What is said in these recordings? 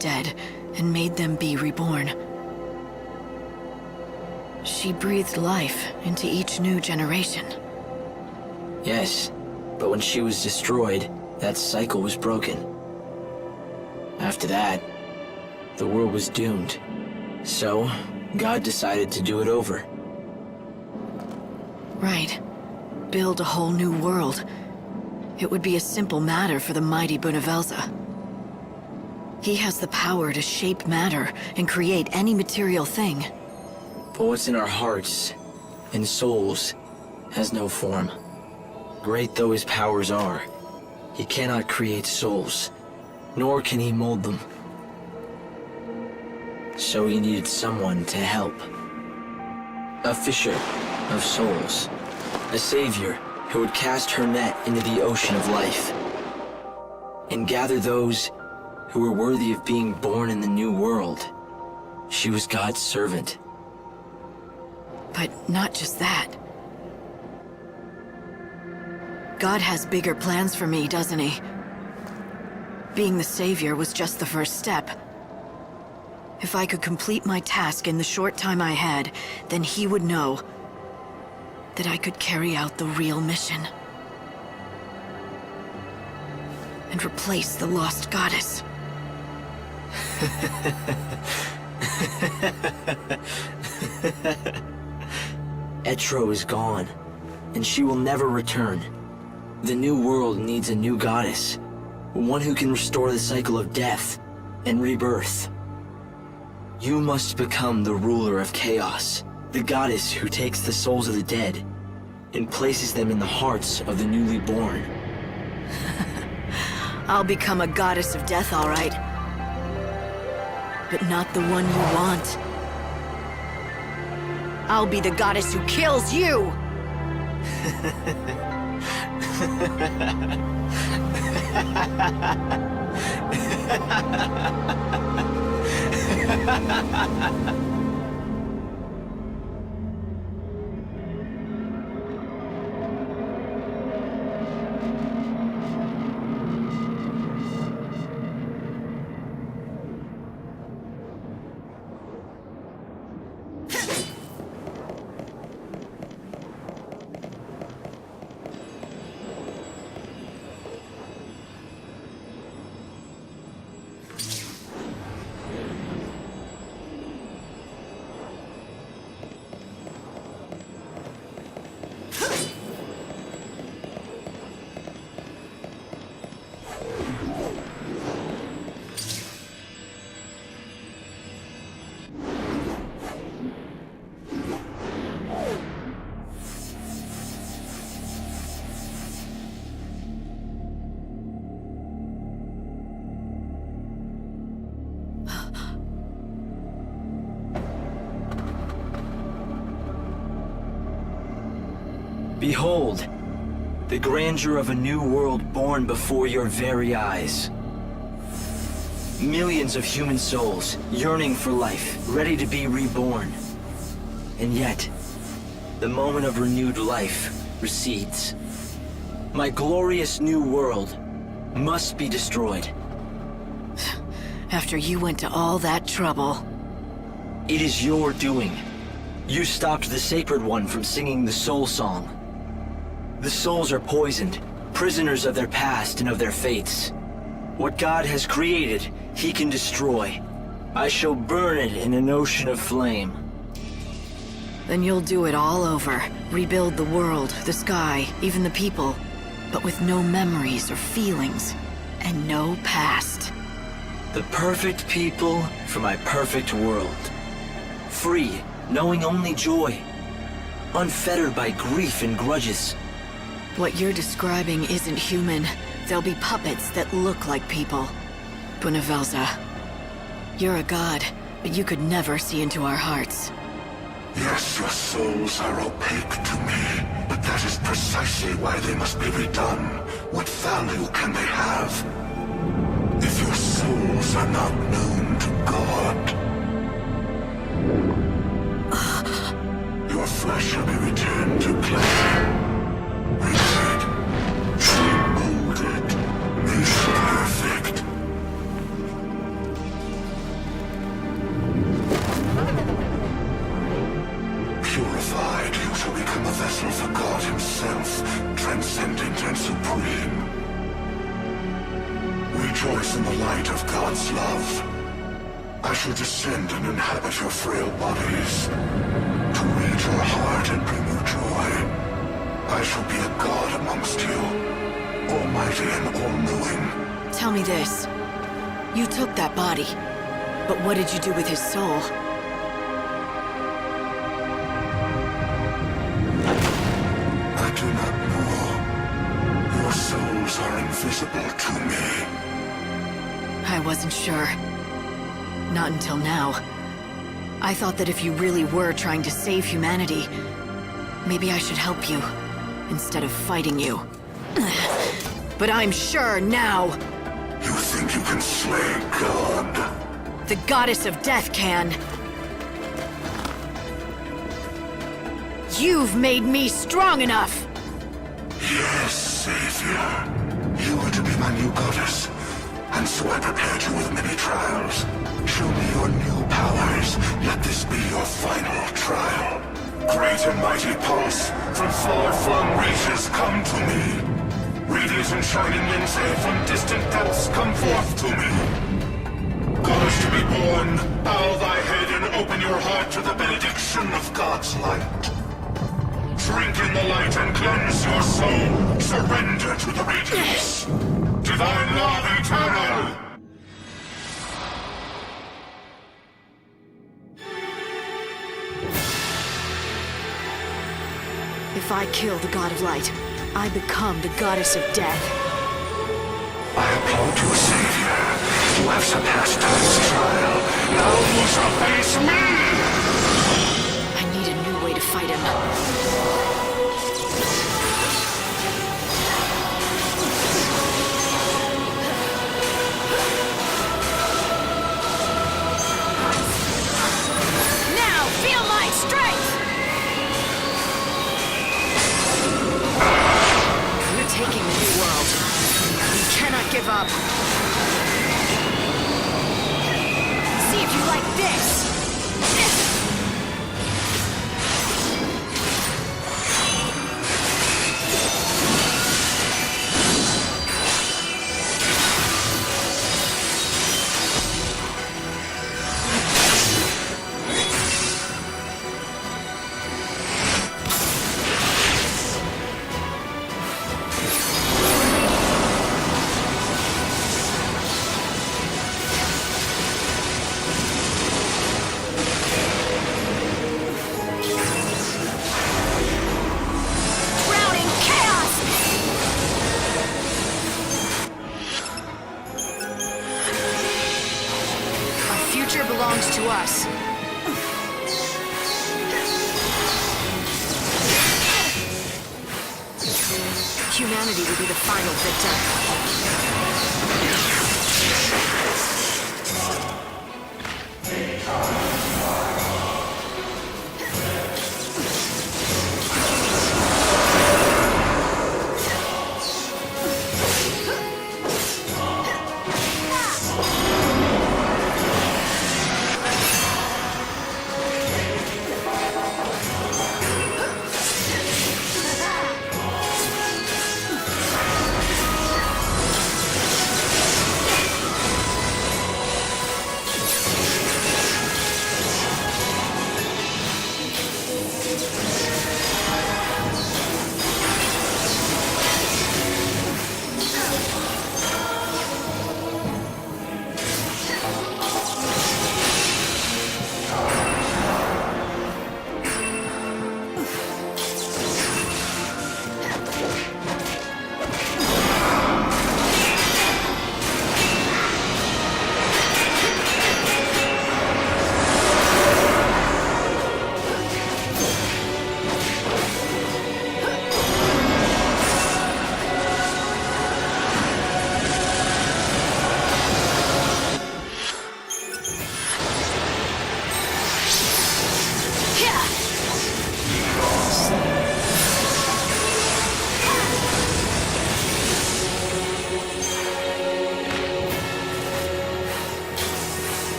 dead and made them be reborn. She breathed life into each new generation. Yes, but when she was destroyed, that cycle was broken. After that, the world was doomed. So, God decided to do it over. Right. Build a whole new world. It would be a simple matter for the mighty Bunavelza. He has the power to shape matter and create any material thing. But what's in our hearts and souls has no form. Great though his powers are, he cannot create souls, nor can he mold them. So he needed someone to help. A fisher of souls. A savior who would cast her net into the ocean of life and gather those who were worthy of being born in the new world. She was God's servant. But not just that. God has bigger plans for me, doesn't he? Being the savior was just the first step. If I could complete my task in the short time I had, then he would know that I could carry out the real mission. And replace the lost goddess. XIII is gone, and she will never return. The new world needs a new goddess, one who can restore the cycle of death and rebirth. You must become the ruler of chaos, the goddess who takes the souls of the dead and places them in the hearts of the newly born. I'll become a goddess of death, all right. But not the one you want. I'll be the goddess who kills you! Behold, the grandeur of a new world born before your very eyes. Millions of human souls yearning for life, ready to be reborn. And yet, the moment of renewed life recedes. My glorious new world must be destroyed. After you went to all that trouble. It is your doing. You stopped the Sacred One from singing the soul song. The souls are poisoned, prisoners of their past and of their fates. What God has created, he can destroy. I shall burn it in an ocean of flame. Then you'll do it all over. Rebuild the world, the sky, even the people. But with no memories or feelings. And no past. The perfect people for my perfect world. Free, knowing only joy. Unfettered by grief and grudges. What you're describing isn't human. They'll be puppets that look like people. Bunavelza, you're a god, but you could never see into our hearts. Yes, your souls are opaque to me, but that is precisely why they must be redone. What value can they have if your souls are not known to God? Your flesh shall be returned to clay. Renewed, remolded, made perfect. light of God's love. I shall descend and inhabit your frail bodies, to read your heart and bring you joy. I shall be a god amongst you, almighty and all-knowing. Tell me this. You took that body, but what did you do with his soul? I do not know. Your souls are invisible to me. I wasn't sure. Not until now. I thought that if you really were trying to save humanity, maybe I should help you, instead of fighting you. But I'm sure now! You think you can slay God? The goddess of death can. You've made me strong enough! Yes, Savior. You are to be my new goddess, and so I prepared you with many trials. Show me your new powers. Let this be your final trial. Great and mighty pulse, from far-flung reaches come to me. Radiant and shining lindsay from distant depths come forth to me. Goddess to be born, bow thy head and open your heart to the benediction of God's light. Drink in the light and cleanse your soul. Surrender to the radiance. Divine love eternal! If I kill the god of light, I become the goddess of death. I applaud you, Savior. You have surpassed time's trial. Now you shall face me! I need a new way to fight him. Now, feel my strength! You're taking the new world. You cannot give up. See if you like this! Belongs to us. Humanity will be the final victor.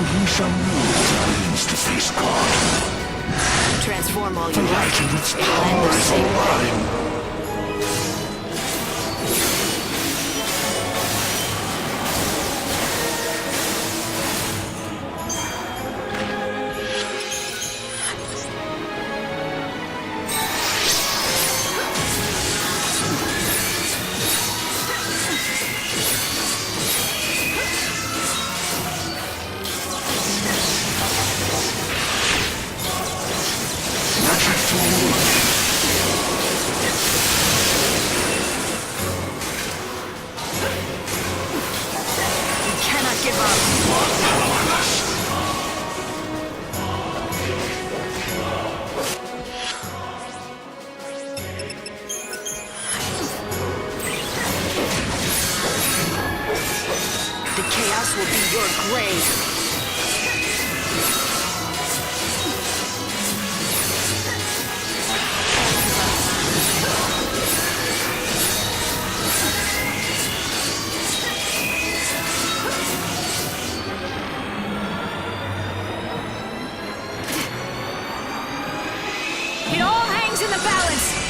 he shall know what it means to face God. Transform all The you like. light of its It'll end power the is same all way. mine. We cannot give up. The chaos will be your grave. It all hangs in the balance.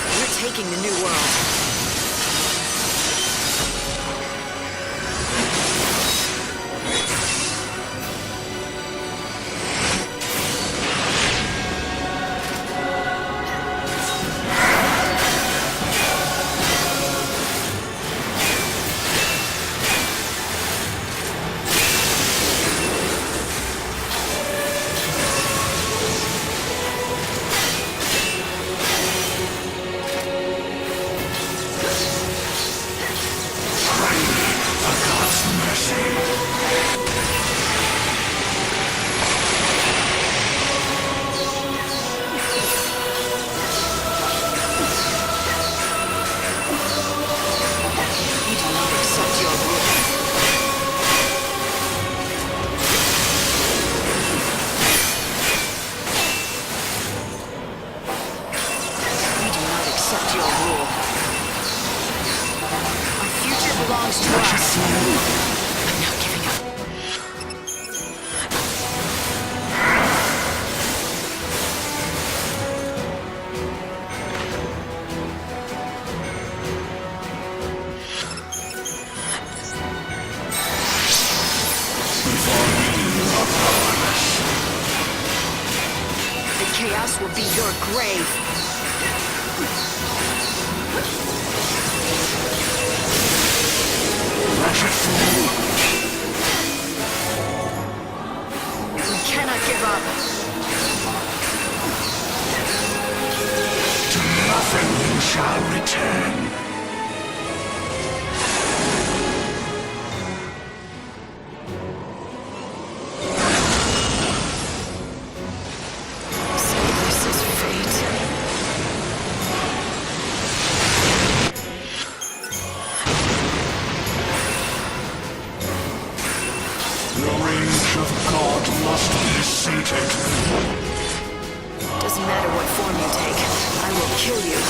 We're taking the new world. We do not accept your rule. We do not accept your rule. Our future belongs to us. I'm not giving up. The chaos will be your grave. We cannot give up. To nothing you shall return. So this is fate. The rage of God must be sated. Doesn't matter what form you take, I will kill you.